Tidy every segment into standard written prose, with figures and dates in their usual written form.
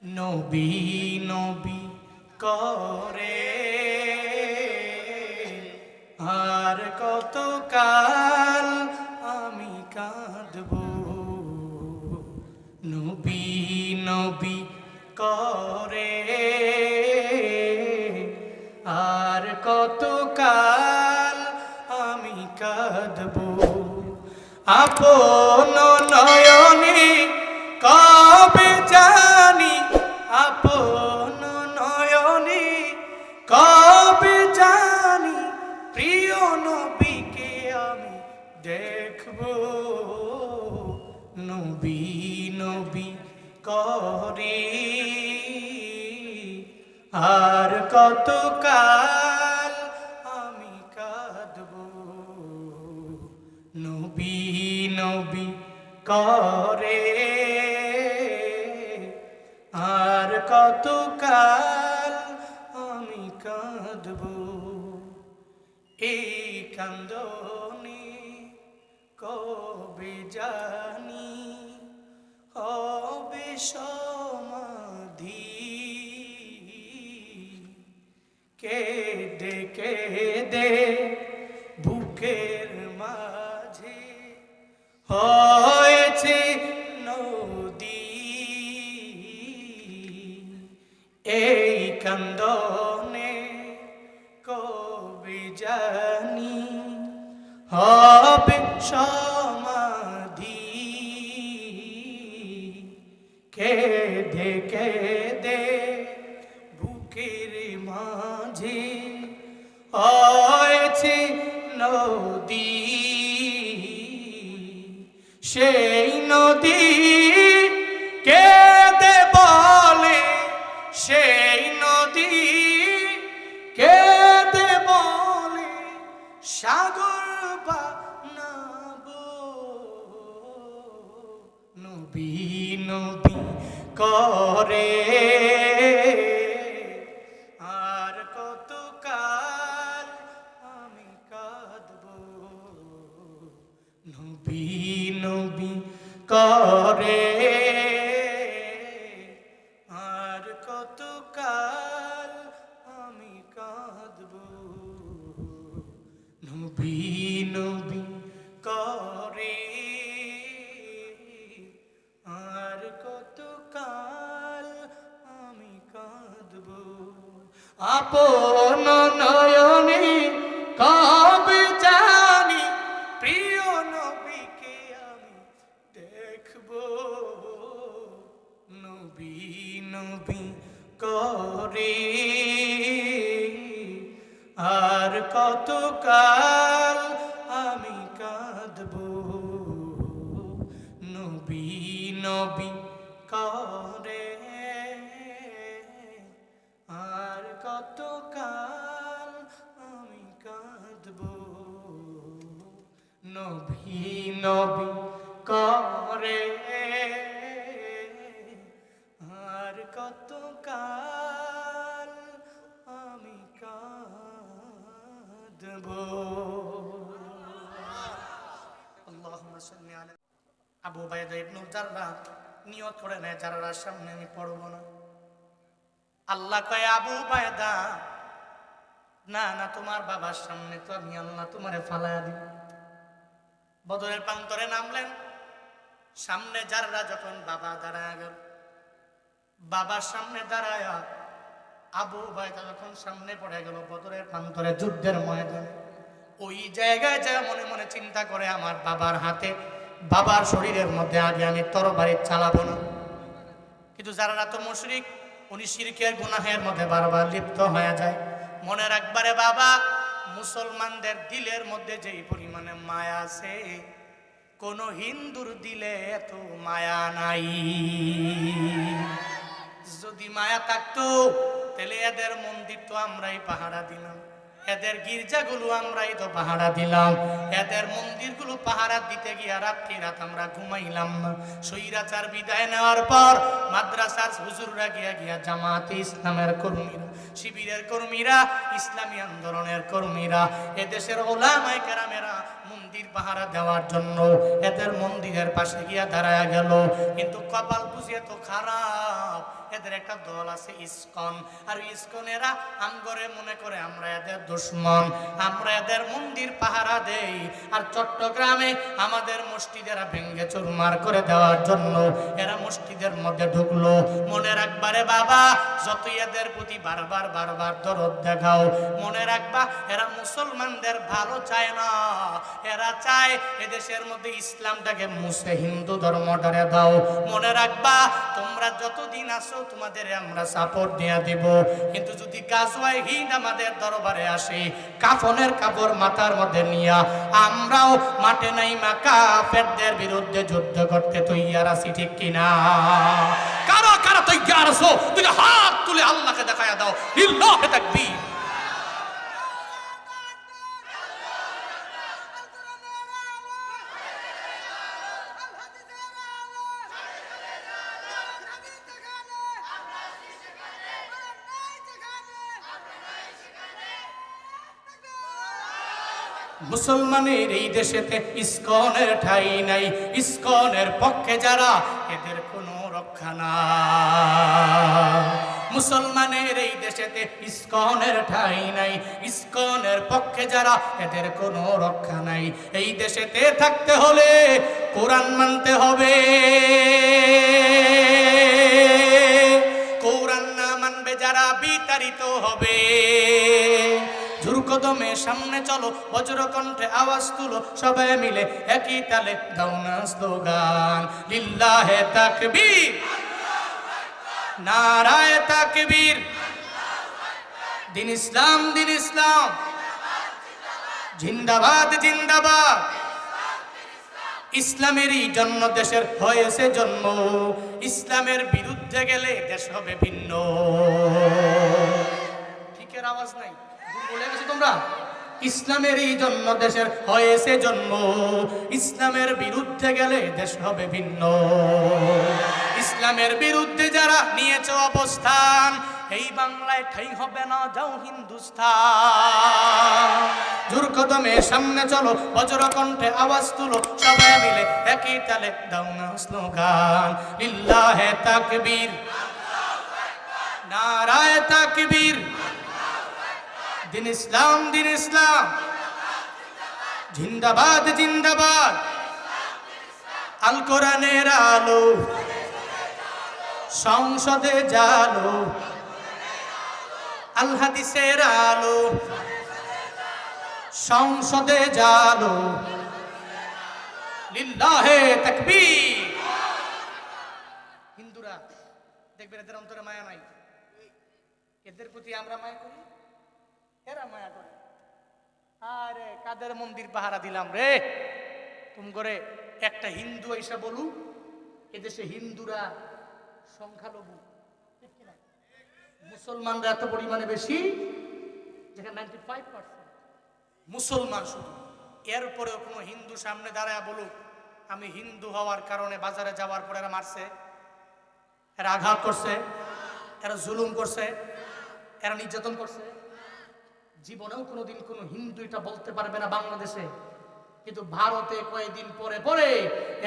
নবী নবী করে আর কত কাল আমি কাঁদব। নবী নবী করে আর কত কাল আমি কাঁদব। আপন নয়নে কবে জানি, আপন নয়নে কবে জানি প্রিয় নবীকে আমি দেখব। নবী নবী করে আর কত কাল আমি কাঁদব। নবী নবী করে আর কত কাল আমি কাঁদব। এই কান্দনে কবে জানি হবে সমাধি। কেঁদে কেঁদে বুকের মাঝে হয়েছে নদী। এই কান্দনে কবে জানি হবে সমাধি। কেঁদে কেঁদে বুকের মাঝে হয়েছে নদী। সেই নদী কেঁদে বলে, সেই নদী কেঁদে বলে সাগর বানাবো। নবী নবী করে আর কত কাল আমি কাঁদব। নবী নবী করে আর কত কাল আমি কাঁদব। নবী নবী করে আর কত কাল আমি কাঁদব। আপন নয়নে কবে জানি প্রিয় নবীকে আমি দেখব। নবী নবী করে আর কত কাল আমি কাঁদব। নবী নবী করে আর কত কাল আমি কাঁদব। নবী নবী করে আর কত কাল আমি কাঁদব। আল্লাহুম্মা সাল্লি আলা আবু উবাইদা ইবনে জাররাহ নিয়ত করে নেয়, জাররাহর সামনে আমি পড়ব না। আল্লাহ কয়, আবু উবাইদা না না, তোমার বাবার সামনে তো আমি আল্লাহ তোমারে ফালায়া দিব। বদরের প্রান্তরে নামলেন, সামনে জাররাহ যখন বাবা দাঁড়ায় গেল, বাবার সামনে দাঁড়ায় আবু উবাইদা যখন সামনে পড়ে গেল বদরের প্রান্তরে যুদ্ধের ময়দানে, ওই জায়গায় যা মনে মনে চিন্তা করে আমার বাবার হাতে, বাবার শরীরের মধ্যে আগে আমি তরবারি চালাবো না। কিন্তু জাররাহ তো মুশরিক, উনি শিরকের গুনাহের মধ্যে বারবার লিপ্ত হয়ে যায়। মনে রাখবারে বাবা, মুসলমানদের দিলের মধ্যে যেই পরিমাণে মায়া আছে কোন হিন্দুর দিলে এত মায়া নাই। যদি মায়া থাকতো তাহলে এদের মন্দির তো আমরাই পাহারা দিলাম, এদের গির্জাগুলো আমরাই তো পাহারা দিলাম, এদের মন্দিরগুলো পাহারা দিতে গিয়ে রাত্রি রাত আমরা ঘুমাইলাম না। স্বৈরাচার বিদায় নেওয়ার পর মাদ্রাসার হুজুররা গিয়া গিয়া জামাতে ইসলামের কর্মীরা, শিবিরের কর্মীরা, ইসলামী আন্দোলনের কর্মীরা, এদেশের ওলামায়ে কেরামেরা মন্দির পাহারা দেওয়ার জন্য এদের মন্দিরের পাশে গিয়া দাঁড়ায়া গেল। কিন্তু কপাল বুঝিয়ে তো খারাপ, এদের একটা দল আছে ইসকন, আর ইসকনেরা আমগরে মনে করে আমরা এদের দুশমন, আমরা এদের মন্দির পাহারা দেই। আর চট্টগ্রামে আমাদের মসজিদেরা ভেঙ্গে চুরমার করে দেওয়ার জন্য এরা মসজিদের মধ্যে ঢুকলো। মনে রাখবারে বাবা, যতই এদের প্রতি বারবার বারবার দরদ দেখাও, মনে রাখবা এরা মুসলমানদের ভালো চায় না, এরা চায় এদেশের মধ্যে ইসলামটাকে মুছে হিন্দু ধর্মটারে দাও। মনে রাখবা তোমরা যতদিন আসো তোমাদের আমরা সাপোর্ট দিয়ে দিব, কিন্তু যদি গাজওয়ায়ে হিন্দ আমাদের দরবারে আসে কাফনের কাপড় মাথার মধ্যে নিয়া আমরাও মাঠে নাইমা কাফেরদের বিরুদ্ধে যুদ্ধ করতে তৈয়ার আছি, ঠিক কিনা? কারা কারা তৈয়ার আছো? দুইটা হাত তুলে আল্লাহকে দেখায়া দাও, লিল্লাহি তাকবীর। মুসলমানের এই দেশেতে ইসকনের ঠাঁই নাই, ইসকনের পক্ষে যারা এদের কোনো রক্ষা নাই। মুসলমানের এই দেশেতে ইসকনের ঠাঁই নাই, ইসকনের পক্ষে যারা এদের কোনো রক্ষা নাই। এই দেশেতে থাকতে হলে কোরআন মানতে হবে, কোরআন না মানবে যারা বিতাড়িত হবে। কদমে সামনে চলো, বজ্রকণ্ঠে আওয়াজ তুলো, সবাই মিলে একই তালে দাও না স্লোগান, লিল্লাহে তাকবীর, নারায়ে তাকবীর। দিন ইসলাম, দিন ইসলাম, জিন্দাবাদ জিন্দাবাদ। ইসলামেরই জন্য দেশের হয়েছে জন্ম, ইসলামের বিরুদ্ধে গেলে দেশ হবে ভিন্ন। ঠিকের আওয়াজ নাই, বলে গেছি তোমরা। ইসলামেরই জন্য দেশের হয়েছে জন্ম, ইসলামের বিরুদ্ধে গেলে দেশ হবে ভিন্ন। ইসলামের বিরুদ্ধে যারা নিয়েছে অবস্থান, এই বাংলায় ঠাঁই হবে না, যাও হিন্দুস্তান। জোর কদমে সামনে চলো, বজ্রকণ্ঠে আওয়াজ তুলো, সবাই মিলে একই তালে দাও না স্লোগান, লিল্লাহে তাকবীর, নারায়ে তাকবীর। দিন ইসলাম, দিন ইসলাম, জিন্দাবাদ জিন্দাবাদ। আল কোরআনের আলো সংসদে জালো, আল হাদিসের আলো সংসদে জালো, লিল্লাহে তাকবীর। হিন্দুরা দেখবেন এদের অন্তরে মায়া নাই, এদের প্রতি আমরা মায়া করি, এরা মায়া করে। আরে কাদের মন্দির পাহারা দিলাম রে, তুম করে একটা হিন্দু এসে বলু এদেশে হিন্দুরা সংখ্যালঘু, ঠিক কিনা? মুসলমানরা এত পরিমাণে বেশি, যেখানে 95% মুসলমান শুধু। এরপরেও কোনো হিন্দু সামনে দাঁড়ায় বলুক আমি হিন্দু হওয়ার কারণে বাজারে যাওয়ার পরে এরা মারছে, এরা আঘাত করছে, এরা জুলুম করছে, এরা নির্যাতন করছে, জীবনেও কোনোদিন কোনো হিন্দু এটা বলতে পারবে না বাংলাদেশে। কিন্তু ভারতে কয়েকদিন পরে পরে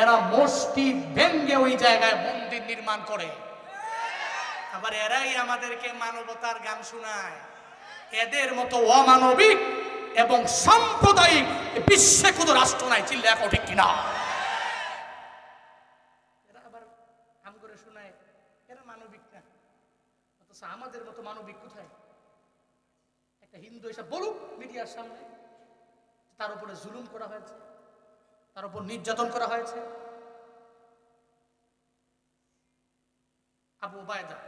এরা মসজিদ ভেঙ্গে ওই জায়গায় মন্দির নির্মাণ করে। আবার এরাই আমাদেরকে মানবতার গান শোনায়। এদের মতো অমানবিক এবং সাম্প্রদায়িক বিশ্বে কোনো রাষ্ট্র নাই, চিল্লা এখন ঠিক কিনা? এরা আবার আম করে শোনায় এরা মানবিক না, অথচ আমাদের মতো মানবিক কোথায়? একটা হিন্দু এসে বলুক মিডিয়ার সামনে তার উপরে জুলুম করা হয়েছে, তার উপর নির্যাতন করা হয়েছে। আবু উবায়দা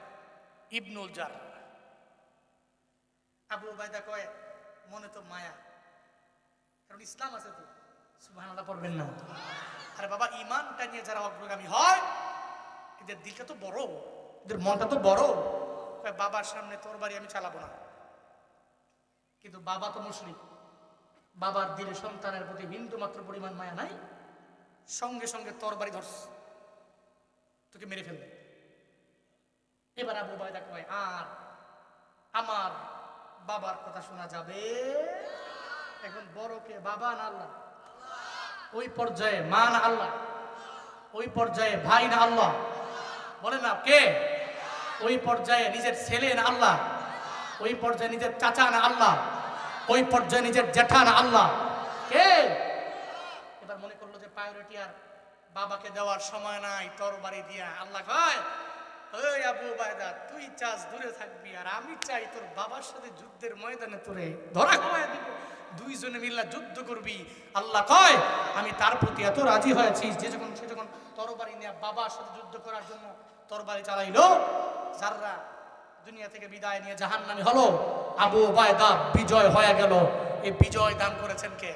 ইবনুল জাররাহ, আবু উবায়দা কয় মনে তো মায়া, কারণ ইসলাম আছে তো, সুবহানাল্লাহ পড়বেন না? আরে বাবা, ঈমানটা নিয়ে যারা অগ্রগামী হয় এদের দিলটা তো বড়, এদের মনটা তো বড়। বাবার সামনে তরবারি আমি চালাবো না, কিন্তু বাবা তো মুশরিক, বাবার দিলে সন্তানের প্রতি বিন্দু মাত্র পরিমাণ মায়া নাই, সঙ্গে সঙ্গে তরবারি ধরছে, তোকে মেরে ফেলবে। এবার আবু উবাইদা কয়, আর আমার বাবার কথা শোনা যাবে? এখন বড় কে, বাবা না আল্লাহ? ওই পর্যায়ে মা না আল্লাহ? ওই পর্যায়ে ভাই না আল্লাহ? বলে না কে? ওই পর্যায়ে নিজের ছেলে না আল্লাহ? ওই পর্যায়ে নিজের চাচা না আল্লাহ? ওই পর্যায়ে নিজের জেঠা না আল্লাহ? কে? এবার মনে করলো যে প্রায়োরিটি আর বাবাকে দেওয়ার সময় নাই, তরবারি দিয়া আল্লাহ কয়, ওই আবু উবাইদা, তুই চাস দূরে থাকবি, আর আমি চাই তোর বাবার সাথে যুদ্ধের ময়দানে তোরে ধরা খাওয়ায় দিব, দুইজনে মিল্লা যুদ্ধ করবি। আল্লাহ কয়, আমি তার প্রতি এত রাজি হয়েছি যে সে যখন তরবারি নিয়ে বাবার সাথে যুদ্ধ করার জন্য তরবারি চালাইলো, যাররা দুনিয়া থেকে বিদায় নিয়ে জাহান্নামী হলো, আবু উবাইদা বিজয় হয়ে গেল। এই বিজয় দান করেছেন কে?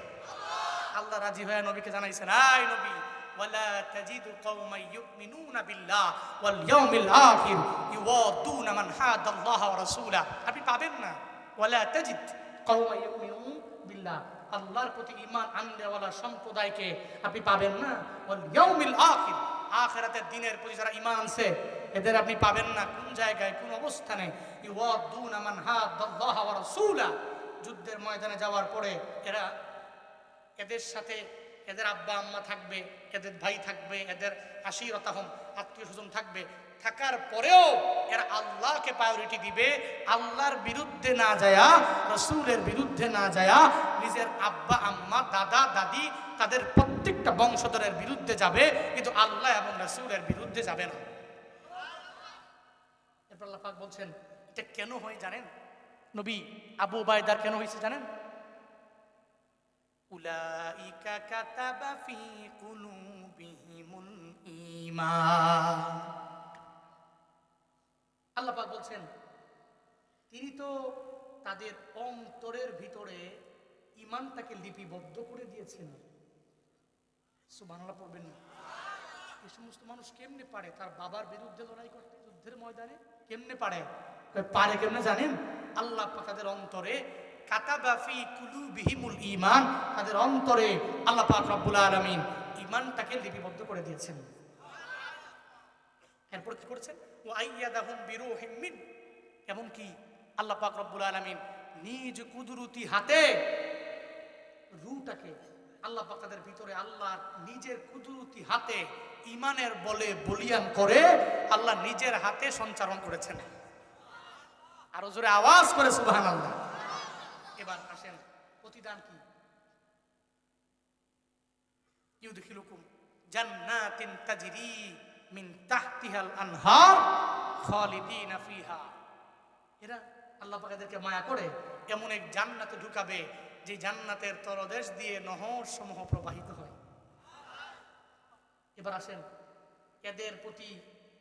আল্লাহ রাজি হয়ে নবীকে জানাইছেন, আই নবী, ওয়ালা তাজিদু কওমান ইউমিনুনা বিল্লাহ ওয়াল ইয়াউমিল আখির ইউওয়াদুনা মান হাদাল্লাহ ওয়া রাসূলা। আপনি পাবেন না, ওয়ালা তাজিদ কওমান ইউমিনুনা বিল্লাহ, আল্লাহর প্রতি ঈমান আননেওয়ালা সম্প্রদায়কে আপনি পাবেন না, ওয়াল ইয়াউমিল আখির, আখিরাতের দিনের প্রতি যারা ঈমান আনছে এদের আপনি পাবেন না। কোন জায়গায়, কোন অবস্থানে? ইউওয়াদুনা মান হাদাল্লাহ ওয়া রাসূলা, যুদ্ধের ময়দানে যাওয়ার পরে এরা, এদের সাথে এদের আব্বা আম্মা থাকবে, এদের ভাই থাকবে, এদের আশিরতাহম আত্মীয় স্বজন থাকবে, থাকার পরেও এরা আল্লাহকে প্রায়োরিটি দিবে, আল্লাহর বিরুদ্ধে না যায়া, রাসূলের বিরুদ্ধে না যায়া, নিজের আব্বা আম্মা দাদা দাদি তাদের প্রত্যেকটা বংশধরের বিরুদ্ধে যাবে, কিন্তু আল্লাহ এবং রাসূলের বিরুদ্ধে যাবে না। এরপর আল্লাহ পাক বলছেন, এটা কেন হয় জানেন? নবী আবু উবাইদার কেন হয়েছে জানেন? উলাইকা কাতাবা ফি কুলুবিহিমুল ঈমান। আল্লাহ পাক বলছেন, তিনি তো তাদের অন্তরের ভিতরে ঈমানটাকে লিপিবদ্ধ করে দিয়েছেন। সুবহানাল্লাহ পড়বেন না? এই সমস্ত মানুষ কেমনে পারে তার বাবার বিরুদ্ধে লড়াই করতে যুদ্ধের ময়দানে? কেমনে পারে? পারে কেমনে জানেন? আল্লাহ পাক তাদের অন্তরে কাতাবা ফি কুলুবিহিমুল ঈমান, তাদের অন্তরে আল্লাহ পাক রব্বুল আলামিন ঈমানটাকে লিপিবদ্ধ করে দিয়েছেন। এরপর কি করেছেন? ওয়া আইয়াদাহুম বিরূহিম মিন, এমন কি আল্লাহ পাক রব্বুল আলামিন নিজ কুদরতি হাতে রূহটাকে, আল্লাহ পাক তাদের ভিতরে আল্লাহর নিজের কুদরতি হাতে ঈমানের বলে বলিয়ান করে আল্লাহ নিজের হাতে সঞ্চারণ করেছেন। আরো জোরে আওয়াজ করে সুবহানাল্লাহ। এবার আসেন, প্রতিদান কি? ইউদখিলুকুম জান্নাতিন তাজরি মিন তাহতিহাল আনহার খালিদিনা ফিহা, এরা আল্লাহ পাক এদেরকে মায়া করে এমন এক জান্নাতে ঢুকাবে যে জান্নাতের তলদেশ দিয়ে নহর সমূহ প্রবাহিত হয়। এবার আসেন, এদের প্রতি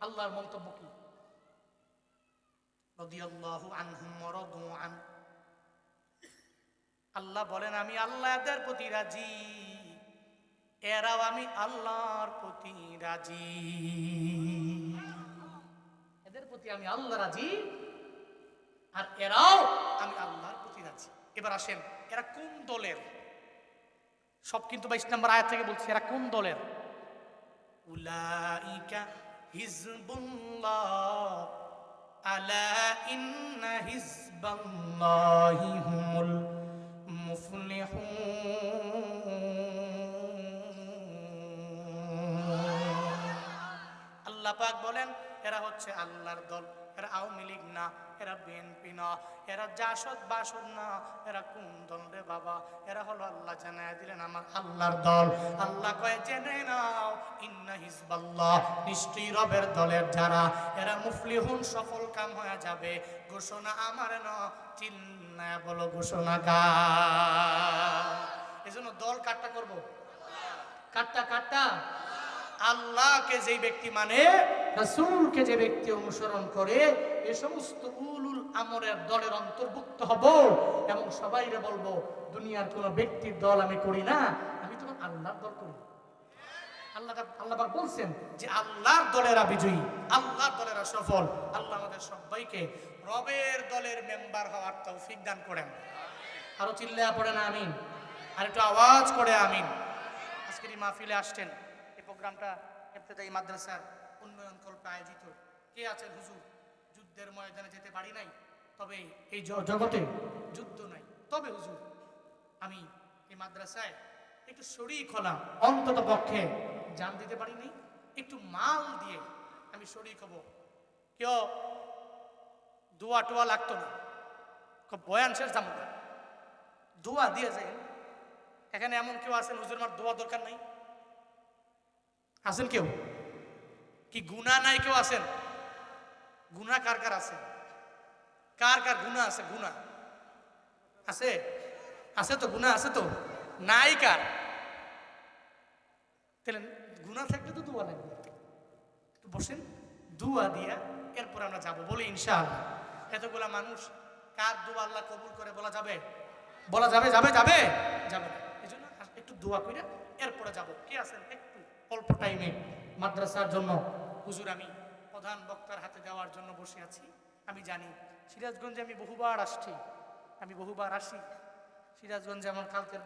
আল্লাহর মন্তব্য কি? রাদিয়াল্লাহু আনহুম ওয়া রাদু আন, আল্লাহ বলেন, আমি আল্লাহ এদের প্রতি রাজি, এরাও আমি আল্লাহর প্রতি রাজি। এদের প্রতি আমি আল্লাহ রাজি, আর এরাও আমি আল্লাহর প্রতি রাজি। এবার আসেন, এরা কোন দলের? সব কিন্তু 22 নম্বর আয়াত থেকে বলছে এরা কোন দলের। উলাইকা হিজবুল্লাহ আলা ইন্না হিজবাল্লাহি হুমুল আল্লাহ পাক বলেন, এরা হচ্ছে আল্লাহর দল। এরা আওয়ামী লীগ না, এরা বিএনপি না, এরা জাসদ বাসদ না, এরা কোন দল রে বাবা? এরা হলো, আল্লাহ জানায় দিলেন, আমার আল্লাহর দল। আল্লাহ কয়, জেনে নাও, ইন্না হিজবাল্লাহ, নিশ্চয়ই রবের দলের যারা, এরা মুফলিহুন, সফল কাম হয়ে যাবে। ঘোষণা আমার না, চিল্লায়া বলো ঘোষণা কার? এজন্য দল কাটটা করব, কাটটা কাটটা আল্লাহকে যে ব্যক্তি মানে, রাসূলকে যে ব্যক্তি অনুসরণ করে, এই সমস্ত উলুল আমরের দলের অন্তর্ভুক্ত হব এবং সবাইরে বলবো, দুনিয়ার কোন ব্যক্তির দল আমি করি না, আমি তোমার আল্লাহর দল করি। আল্লাহ পাক বলছেন যে আল্লাহর দলেরা বিজয়ী, আল্লাহর দলেরা সফল। আল্লাহ আমাদের সবাইকে রবের দলের মেম্বার হওয়ার তৌফিক দান করেন। আরো চিল্লায়া পড়েন আমিন, আর একটু আওয়াজ করে আমিন। আজকের এই মাহফিলে আসছেন, এই প্রোগ্রামটা ইবতেদায়ী মাদ্রাসার উন্নয়ন কল্পে আয়োজিত। কে আছেন হুজুর? যুদ্ধের ময়দানে যেতে পারি নাই, তবে এই জগতে যুদ্ধ নাই, তবে হুজুর আমি এই মাদ্রাসায় একটু শরীক হলাম, অন্তত পক্ষে জান দিতে পারি নাই, একটু মাল দিয়ে আমি শরীক হব। কেউ দোয়া টোয়া লাগতো না, বয়ান শেষ দাম দোয়া দিয়ে যায়। এখানে এমন কেউ আছেন হুজুর আমার দোয়া দরকার নাই? আছেন কেউ? কি গুনাহ নাই কেউ আছেন? গুনাহ কার কার আছে? কার কার গুনাহ আছে? গুনাহ আছে? আছে তো, গুনাহ আছে তো, নাই কার? তাহলে গুনাহ থাকলে তো দোয়া লাগবে। একটু বসেন, দোয়া দিয়া এরপর আমরা যাবো, বলি ইনশাআল্লাহ। এতগুলা মানুষ কার দোয়া আল্লাহ কবুল করে বলা যাবে? বলা যাবে? যাবে যাবে যাবে না। এই জন্য একটু দোয়া করে এরপরে যাব। কে আছেন একটু অল্প টাইমে মাদ্রাসার জন্য? হুজুর আমি প্রধান বক্তার হাতে দেওয়ার জন্য বসে আছি। আমি জানি সিরাজগঞ্জে আমি বহুবার আসছি, আমি বহুবার আসি সিরাজগঞ্জে। আমার কালকের